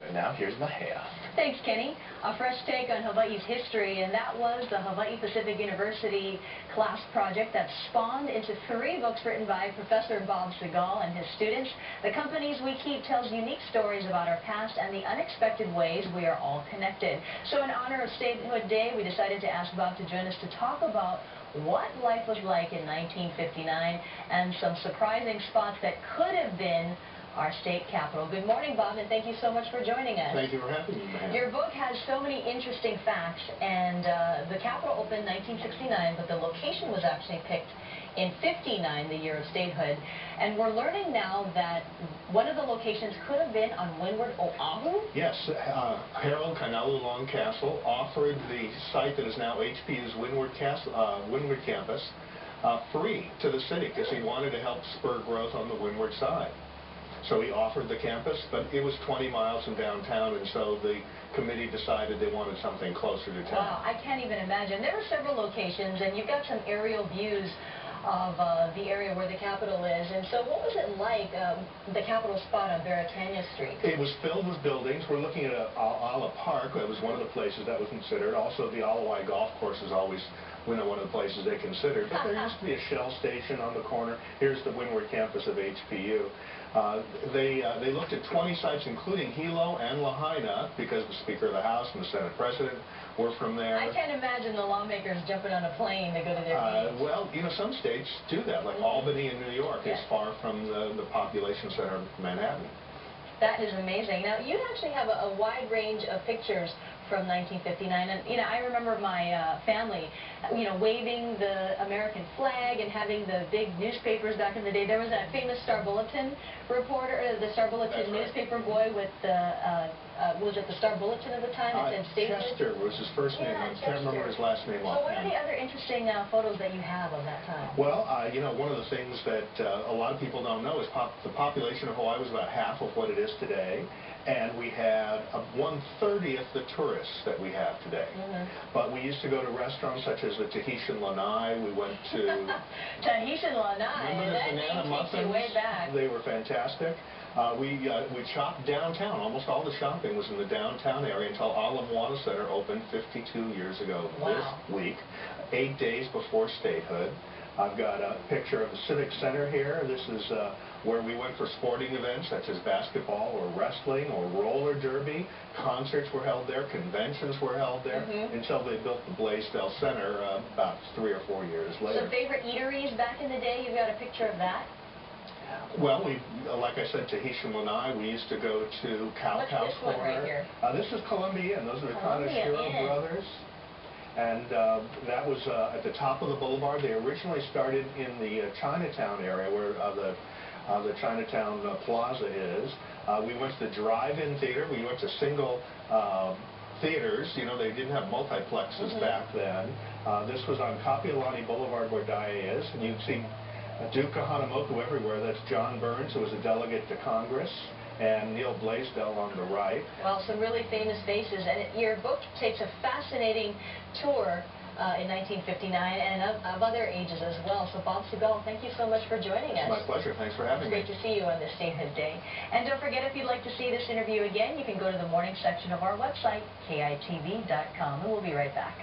And now here's Mahea. Thanks, Kenny. A fresh take on Hawaii's history, and that was the Hawaii Pacific University class project that spawned into 3 books written by Professor Bob Segal and his students. The Companies We Keep tells unique stories about our past and the unexpected ways we are all connected. So in honor of Statehood Day, we decided to ask Bob to join us to talk about what life was like in 1959 and some surprising spots that could have been our state capital. Good morning, Bob, and thank you so much for joining us. Thank you for having me, ma'am. Your book has so many interesting facts, and the capital opened in 1969, but the location was actually picked in 59, the year of statehood. And we're learning now that one of the locations could have been on Windward, Oahu? Yes, Harold Kainalulong Castle offered the site that is now HPU's Windward campus free to the city because he wanted to help spur growth on the windward side. So he offered the campus, but it was 20 miles from downtown, and so the committee decided they wanted something closer to town. Wow, I can't even imagine. There were several locations, and you've got some aerial views of the area where the Capitol is. And so what was it like, the Capitol spot on Veritania Street? It was filled with buildings. We're looking at Aala Park. That was one of the places that was considered. Also, the Ala Wai Golf Course is always one of the places they considered. But there used to be a Shell station on the corner. Here's the Windward campus of HPU. They looked at 20 sites, including Hilo and Lahaina, because the Speaker of the House and the Senate President were from there. I can't imagine the lawmakers jumping on a plane to go to their meetings. Well, you know, some states do that, like Albany in New York is far from the population center of Manhattan. That is amazing. Now, you actually have a wide range of pictures from 1959, and you know, I remember my family, you know, waving the American flag and having the big newspapers back in the day. There was that famous Star Bulletin reporter, the Star Bulletin newspaper boy with the, was it the Star Bulletin at the time? It said Statehood? Chester was his first name. I can't remember his last name So what are offhand. the other interesting photos that you have of that time? Well, you know, one of the things that a lot of people don't know is the population of Hawaii was about half of what it is today, and we had 1/30th the tourists that we have today. But we used to go to restaurants such as the Tahitian Lanai. We went to Tahitian Lanai. Remember the banana muffins? Way back. They were fantastic. We shopped downtown. Almost all the shopping was in the downtown area until Ala Moana Center opened 52 years ago this week, 8 days before statehood. I've got a picture of the Civic Center here. This is where we went for sporting events such as basketball or wrestling or roller derby. Concerts were held there. Conventions were held there until they built the Blaisdell Center about 3 or 4 years later. So favorite eateries back in the day, you've got a picture of that? Well, like I said, Tahitian Lanai, we used to go to Cow's What's this one right here? This is Columbia Inn. Those are the Kaneshiro brothers. And that was at the top of the boulevard. They originally started in the Chinatown area where the Chinatown Plaza is. We went to the drive-in theater. We went to single theaters. You know, they didn't have multiplexes back then. This was on Kapiolani Boulevard where Daya is. And you can see Duke Kahanamoku everywhere. That's John Burns, who was a delegate to Congress, and Neil Blaisdell on the right. Well, some really famous faces. And your book takes a fascinating tour in 1959 and of other ages as well. So Bob Segal, thank you so much for joining us. It's my pleasure. Thanks for having me. It's great to see you on this Statehood Day. And don't forget, if you'd like to see this interview again, you can go to the morning section of our website, KITV.com, and we'll be right back.